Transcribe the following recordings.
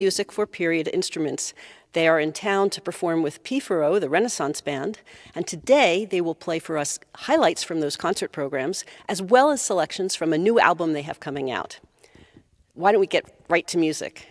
music for period instruments. They are in town to perform with Pifero, the Renaissance band, and today they will play for us highlights from those concert programs, as well as selections from a new album they have coming out. Why don't we get right to music?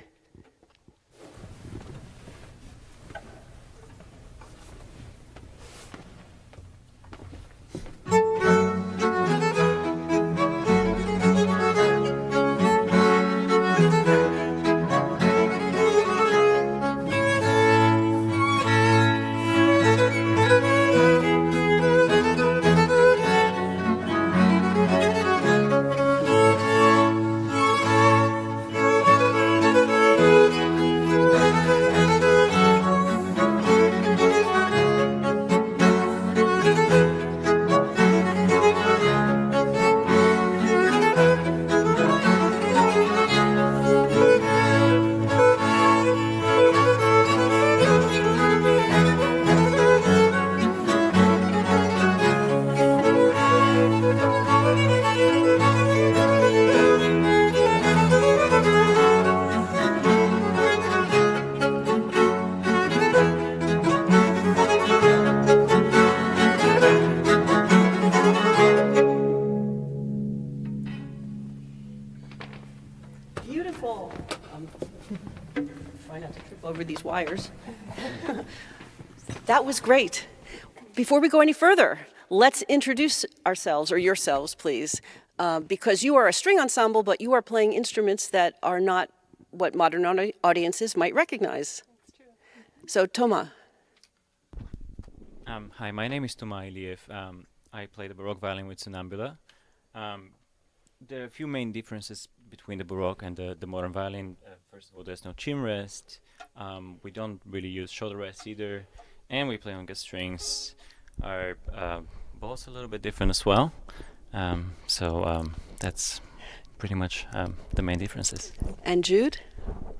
Beautiful. Try not to trip over these wires. That was great. Before we go any further, let's introduce ourselves, or yourselves, please, because you are a string ensemble, but you are playing instruments that are not what modern audiences might recognize. That's true. So, Toma. Hi, my name is Toma Iliev. I play the Baroque violin with Sonnambula. There are a few main differences between the Baroque and the modern violin. First of all, there's no chin rest. We don't really use shoulder rest either. And we play on gut strings. Our bow's a little bit different as well. So that's pretty much the main differences. And Jude?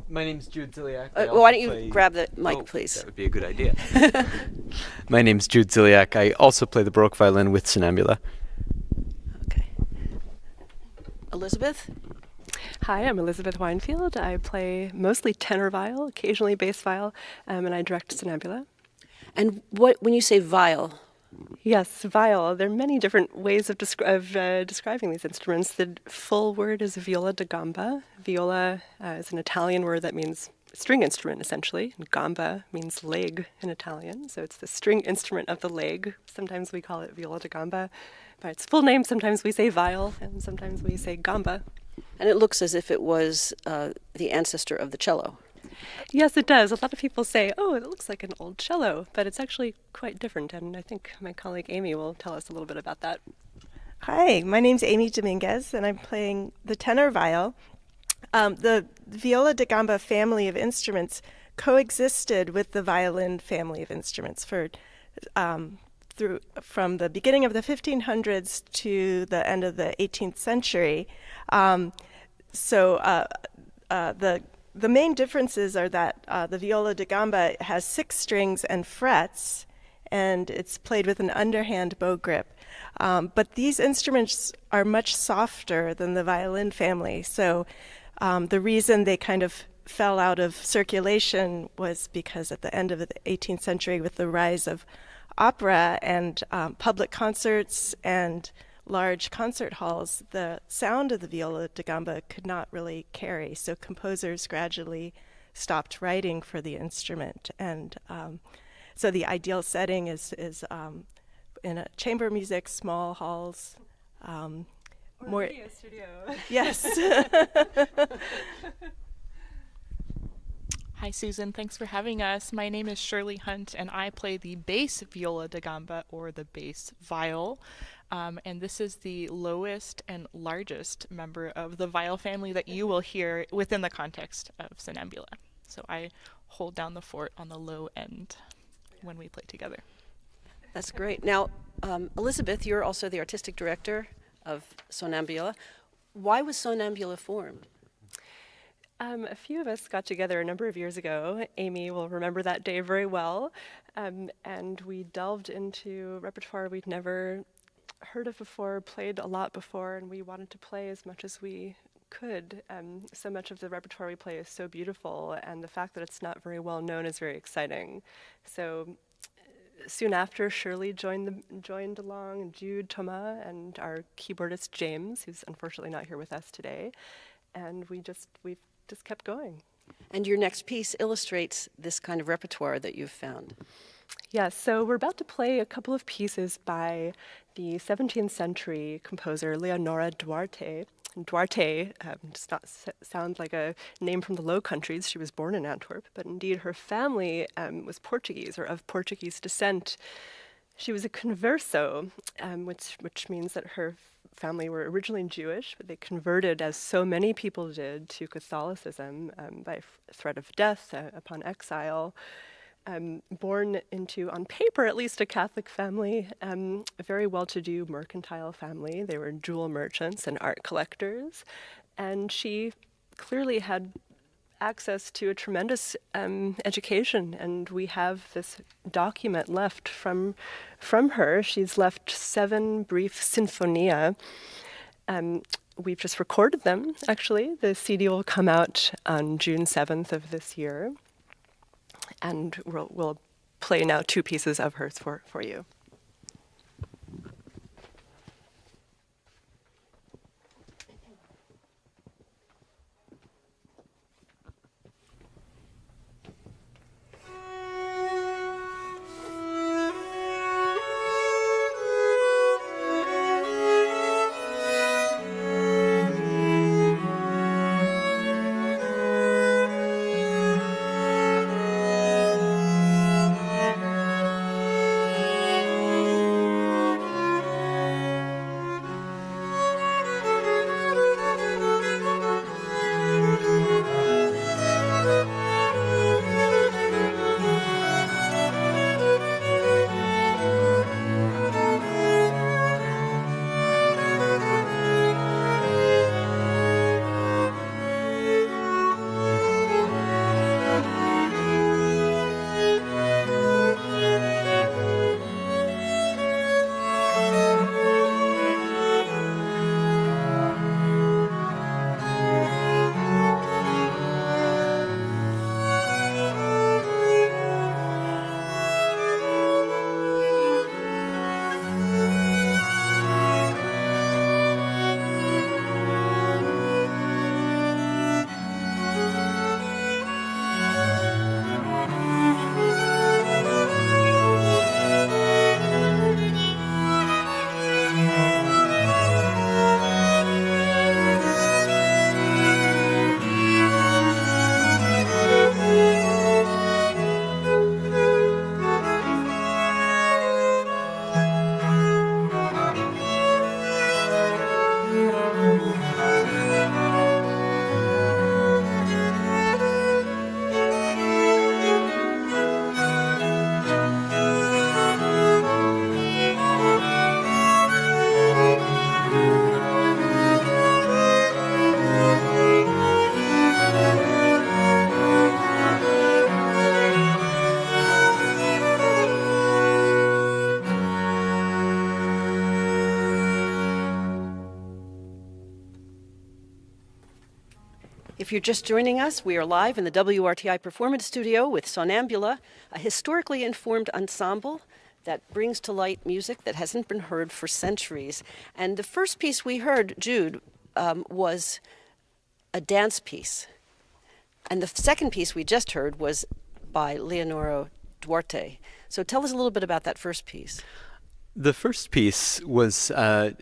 My name's Jude Ziliak. Why don't you grab the mic, please? That would be a good idea. My name's Jude Ziliak. I also play the Baroque violin with Sonnambula. Okay. Elizabeth? Hi, I'm Elizabeth Weinfield. I play mostly tenor viol, occasionally bass viol, and I direct Sonnambula. And when you say viol? Yes, viol. There are many different ways of describing these instruments. The full word is viola da gamba. Viola is an Italian word that means string instrument, essentially. And gamba means leg in Italian. So it's the string instrument of the leg. Sometimes we call it viola da gamba. By its full name, sometimes we say viol, and sometimes we say gamba. And it looks as if it was the ancestor of the cello. Yes, it does. A lot of people say, oh, it looks like an old cello, but it's actually quite different, and I think my colleague Amy will tell us a little bit about that. Hi, my name's Amy Dominguez, and I'm playing the tenor viol. The viola da gamba family of instruments coexisted with the violin family of instruments from the beginning of the 1500s to the end of the 18th century. The main differences are that the viola da gamba has 6 strings and frets, and it's played with an underhand bow grip. But these instruments are much softer than the violin family, so the reason they kind of fell out of circulation was because at the end of the 18th century, with the rise of opera and public concerts and large concert halls, the sound of the viola da gamba could not really carry, so composers gradually stopped writing for the instrument. And so the ideal setting is in a chamber music, small halls. Or more a video studio. Yes. Hi, Susan. Thanks for having us. My name is Shirley Hunt, and I play the bass viola da gamba, or the bass viol. And this is the lowest and largest member of the viol family that you will hear within the context of Sonnambula. So I hold down the fort on the low end when we play together. That's great. Now, Elizabeth, you're also the artistic director of Sonnambula. Why was Sonnambula formed? A few of us got together a number of years ago. Amy will remember that day very well. And we delved into repertoire we'd never heard of before, played a lot before, and we wanted to play as much as we could. So much of the repertoire we play is so beautiful, and the fact that it's not very well known is very exciting. So soon after, Shirley joined along, and Jude, Toma, and our keyboardist James, who's unfortunately not here with us today, and we've just kept going. And your next piece illustrates this kind of repertoire that you've found. Yes, so we're about to play a couple of pieces by the 17th century composer Leonora Duarte. And Duarte does not sound like a name from the Low Countries. She was born in Antwerp, but indeed her family was Portuguese or of Portuguese descent. She was a converso, which means that her family were originally Jewish, but they converted, as so many people did, to Catholicism by threat of death upon exile. Born into, on paper at least, a Catholic family, a very well-to-do mercantile family. They were jewel merchants and art collectors, and she clearly had access to a tremendous education, and we have this document left from her. She's left 7 brief sinfonia. We've just recorded them, actually. The CD will come out on June 7th of this year. And we'll play now 2 pieces of hers for you. If you're just joining us, we are live in the WRTI Performance Studio with Sonnambula, a historically informed ensemble that brings to light music that hasn't been heard for centuries. And the first piece we heard, Jude, was a dance piece. And the second piece we just heard was by Leonora Duarte. So tell us a little bit about that first piece. The first piece was a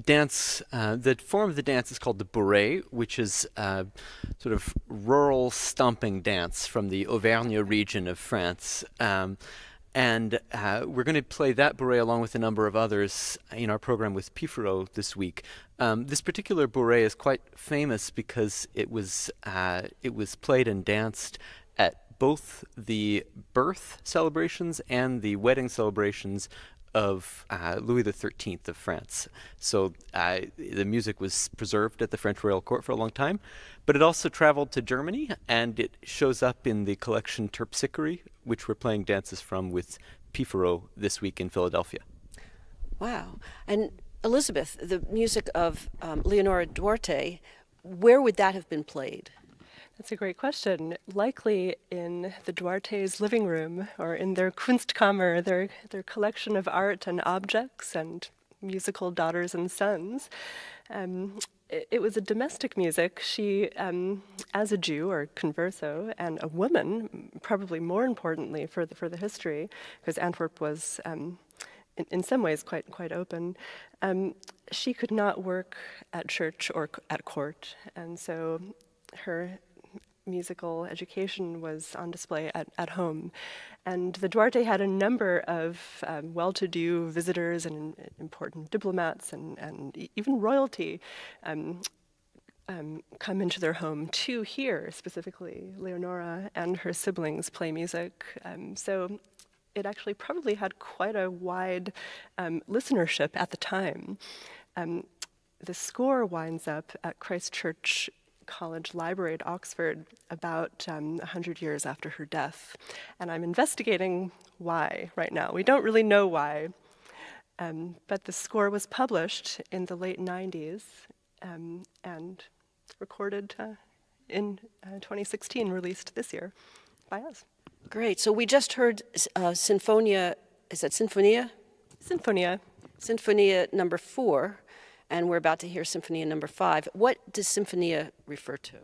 dance. The form of the dance is called the Boureé, which is a sort of rural stomping dance from the Auvergne region of France. And we're going to play that Boureé along with a number of others in our program with Pifero this week. This particular Boureé is quite famous because it was played and danced at both the birth celebrations and the wedding celebrations of Louis XIII of France. So the music was preserved at the French royal court for a long time, but it also traveled to Germany, and it shows up in the collection Terpsichore, which we're playing dances from with Pifero this week in Philadelphia. Wow. And Elizabeth, the music of Leonora Duarte where would that have been played? That's a great question. Likely in the Duarte's living room or in their Kunstkammer, their collection of art and objects and musical daughters and sons. It was a domestic music. She, as a Jew or converso, and a woman, probably more importantly for the history, because Antwerp was in some ways quite open. She could not work at church or at court, and so her musical education was on display at home. And the Duarte had a number of well-to-do visitors and important diplomats and even royalty come into their home to hear specifically Leonora and her siblings play music. So it actually probably had quite a wide listenership at the time. The score winds up at Christ Church College Library at Oxford about 100 years after her death. And I'm investigating why right now. We don't really know why, but the score was published in the late 90s and recorded in 2016, released this year by us. Great. So we just heard Sinfonia, is that Sinfonia? Sinfonia. Sinfonia number 4. And we're about to hear Sinfonia number 5. What does Sinfonia refer to?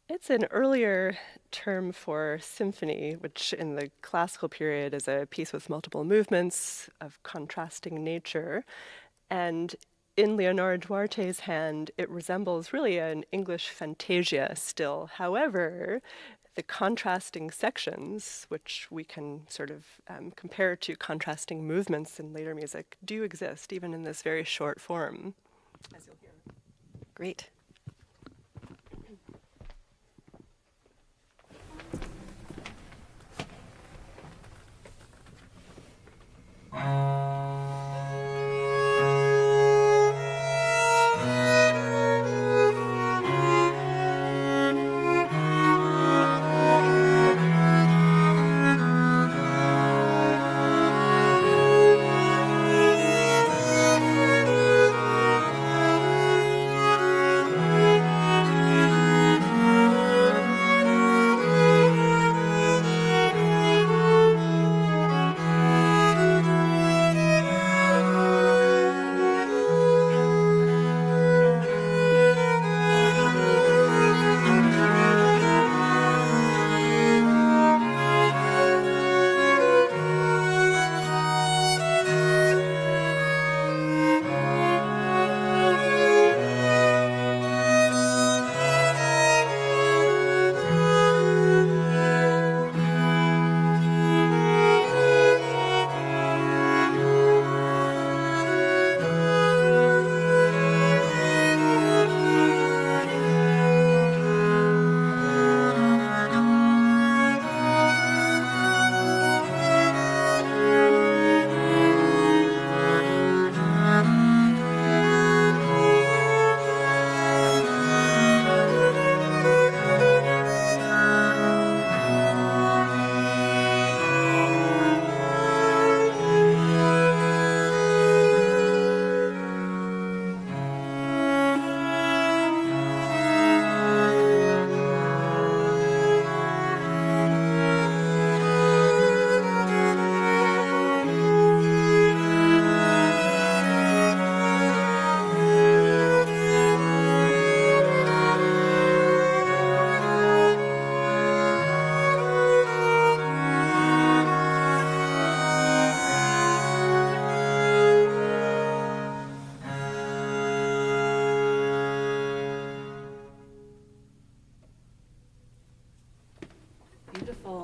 It's an earlier term for symphony, which in the classical period is a piece with multiple movements of contrasting nature. And in Leonora Duarte's hand, it resembles really an English fantasia still. However, the contrasting sections, which we can sort of compare to contrasting movements in later music, do exist, even in this very short form, as you'll hear. Great.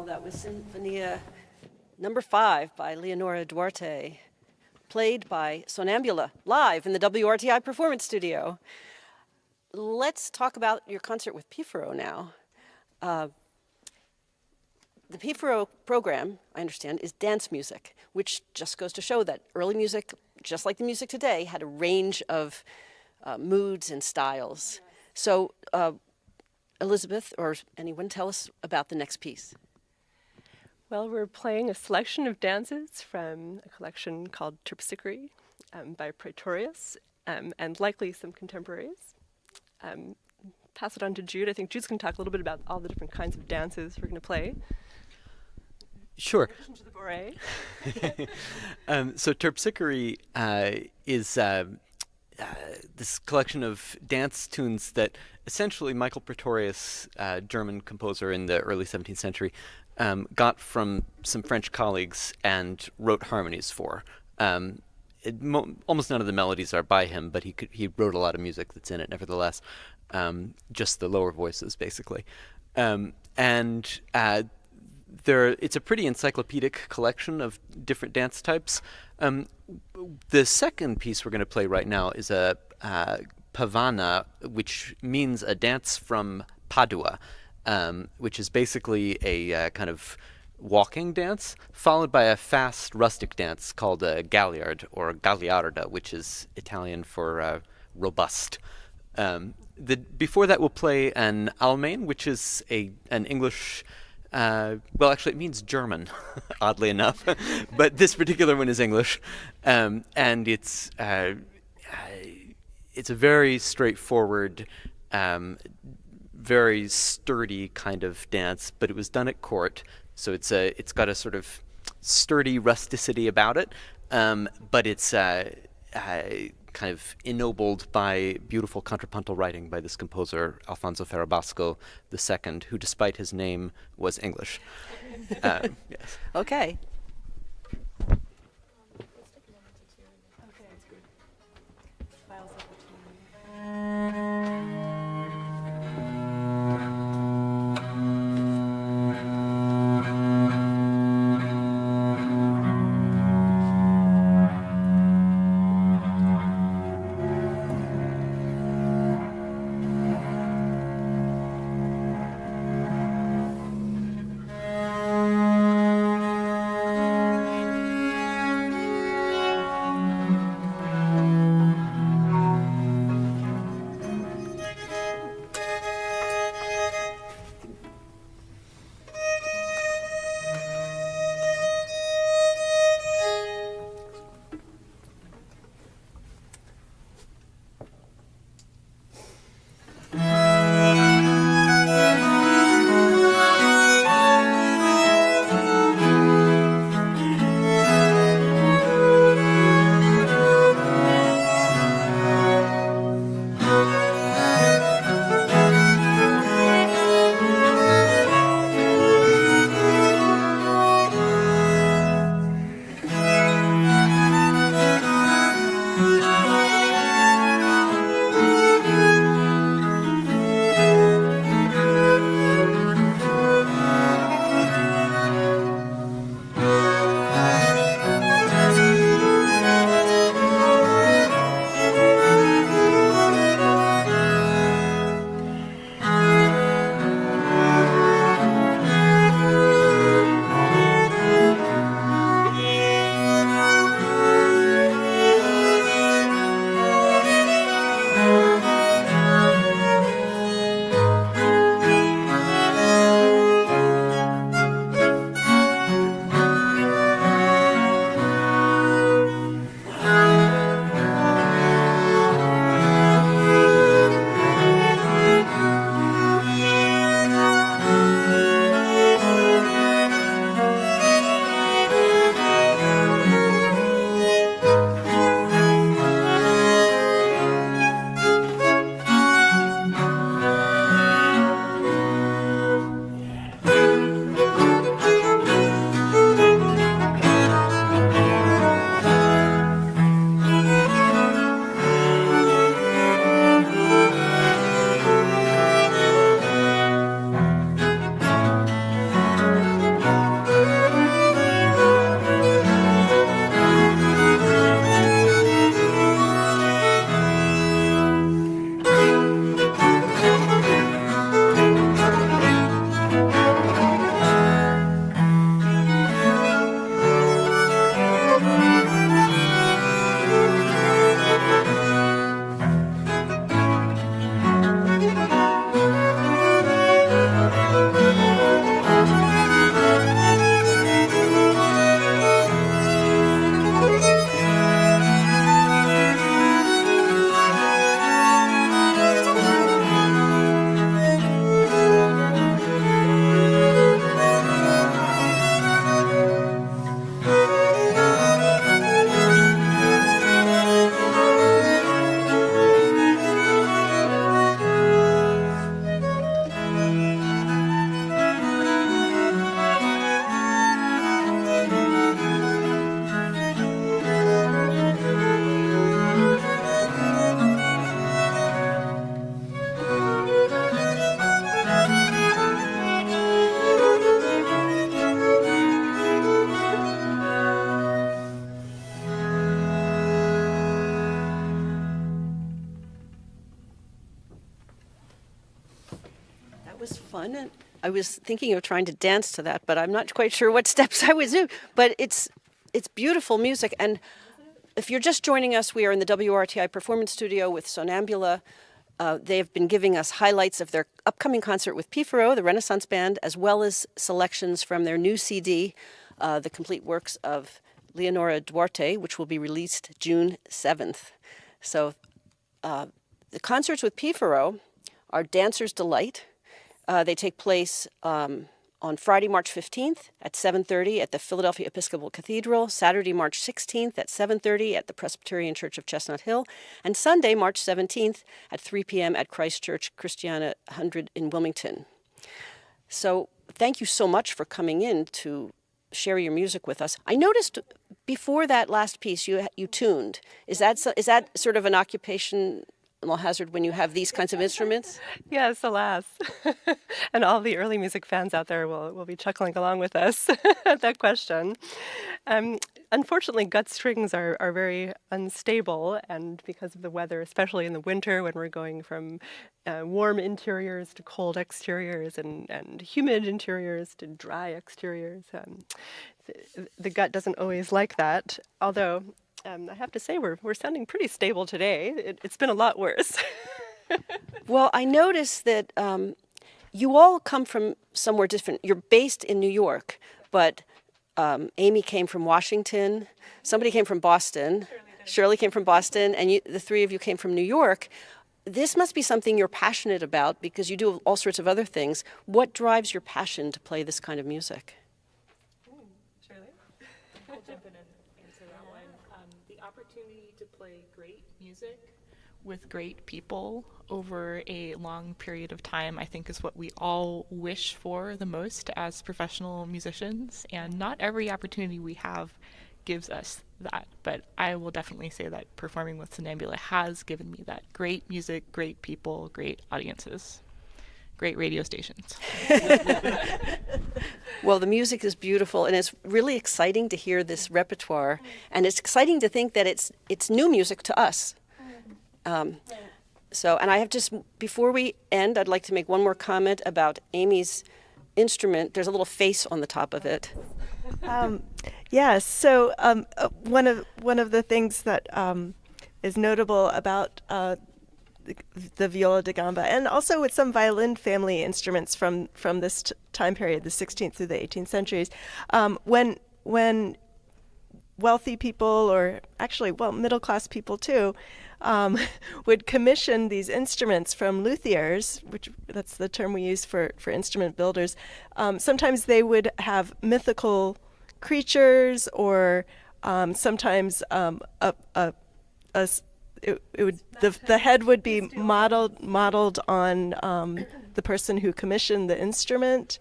That was Sinfonia number 5 by Leonora Duarte, played by Sonnambula, live in the WRTI Performance Studio. Let's talk about your concert with Pifero now. The Pifero program, I understand, is dance music, which just goes to show that early music, just like the music today, had a range of moods and styles. So, Elizabeth, or anyone, tell us about the next piece. Well, we're playing a selection of dances from a collection called Terpsichore by Pretorius, and likely some contemporaries. pass it on to Jude. I think Jude's going to talk a little bit about all the different kinds of dances we're going to play. Sure. In addition to the Boureé. So Terpsichore is this collection of dance tunes that essentially Michael Pretorius, German composer in the early 17th century, got from some French colleagues and wrote harmonies for. Almost none of the melodies are by him, but he wrote a lot of music that's in it nevertheless, just the lower voices basically. It's a pretty encyclopedic collection of different dance types. The second piece we're going to play right now is a Pavana, which means a dance from Padua, which is basically a kind of walking dance, followed by a fast rustic dance called a Galliarde or Galliarde, which is Italian for robust. Before that, we'll play an Almaine, which is an English. Well, actually, it means German, oddly enough, but this particular one is English, and it's a very straightforward, very sturdy kind of dance, but it was done at court, so it's got a sort of sturdy rusticity about it, but it's kind of ennobled by beautiful contrapuntal writing by this composer, Alfonso Ferrabosco II, who, despite his name, was English. Yes. Okay. fun. And I was thinking of trying to dance to that, but I'm not quite sure what steps I would do. But it's beautiful music. And if you're just joining us, we are in the WRTI Performance Studio with Sonnambula. They have been giving us highlights of their upcoming concert with Pifaro, the Renaissance Band, as well as selections from their new CD, the complete works of Leonora Duarte, which will be released June 7th. So the concerts with Pifaro are Dancer's Delight. They take place on Friday, March 15th at 7:30 at the Philadelphia Episcopal Cathedral, Saturday, March 16th at 7:30 at the Presbyterian Church of Chestnut Hill, and Sunday, March 17th at 3 p.m. at Christ Church Christiana 100 in Wilmington. So thank you so much for coming in to share your music with us. I noticed before that last piece you tuned. Is that sort of an occupational hazard when you have these kinds of instruments? Yes, alas. And all the early music fans out there will be chuckling along with us at that question. Unfortunately, gut strings are very unstable, and because of the weather, especially in the winter when we're going from warm interiors to cold exteriors and humid interiors to dry exteriors, the gut doesn't always like that, although I have to say we're sounding pretty stable today. It's been a lot worse. Well, I noticed that you all come from somewhere different. You're based in New York, but Amy came from Washington. Somebody came from Boston. Shirley came from Boston, and the three of you came from New York. This must be something you're passionate about because you do all sorts of other things. What drives your passion to play this kind of music? Shirley? I'll jump in and answer that one. The opportunity to play great music with great people over a long period of time, I think, is what we all wish for the most as professional musicians, and not every opportunity we have gives us that. But I will definitely say that performing with Sonnambula has given me that. Great music, great people, great audiences, great radio stations. Well, the music is beautiful, and it's really exciting to hear this repertoire, and it's exciting to think that it's new music to us. And I have before we end, I'd like to make one more comment about Amy's instrument. There's a little face on the top of it. Yes. So one of the things that is notable about the viola da gamba, and also with some violin family instruments from this time period, the 16th through the 18th centuries, when wealthy people, or actually, middle class people too, would commission these instruments from luthiers, which that's the term we use for instrument builders. Sometimes they would have mythical creatures, or sometimes the head would be modeled on the person who commissioned the instrument.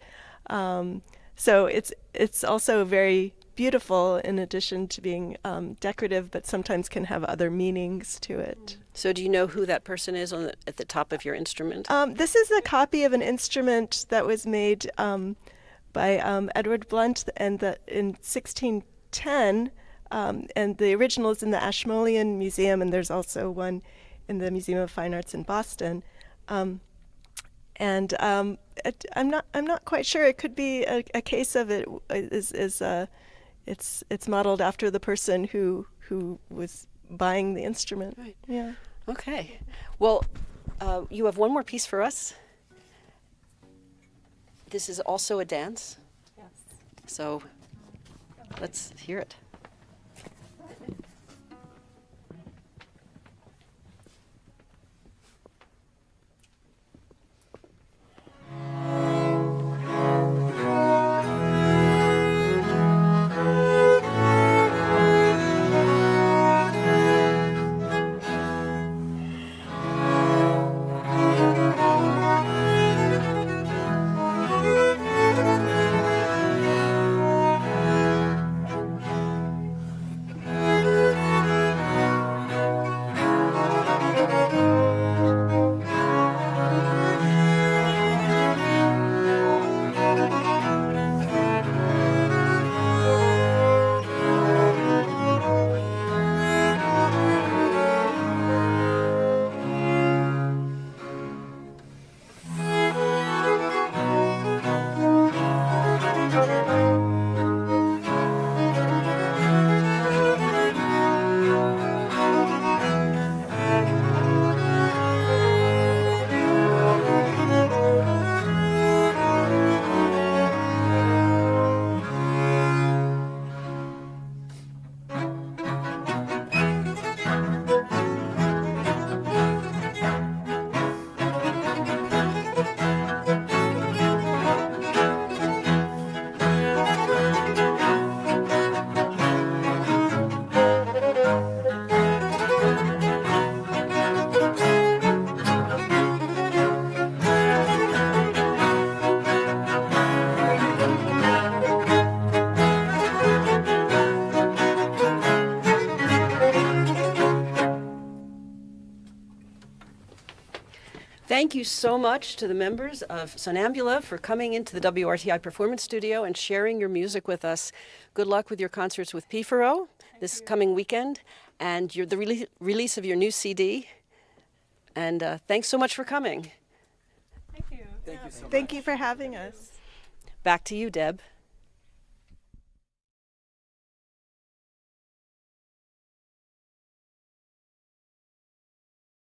So it's also very beautiful in addition to being decorative, but sometimes can have other meanings to it. So do you know who that person is at the top of your instrument? This is a copy of an instrument that was made by Edward Blunt in 1610, and the original is in the Ashmolean Museum, and there's also one in the Museum of Fine Arts in Boston. I'm not quite sure. It could be a case of it's modeled after the person who was buying the instrument. Right. Yeah. Okay. Well, you have one more piece for us. This is also a dance. Yes. So let's hear it. Thank you so much to the members of Sonnambula for coming into the WRTI Performance Studio and sharing your music with us. Good luck with your concerts with Pifaro this coming weekend and the release of your new CD. And thanks so much for coming. Thank you. Thank you for having us. Back to you, Deb.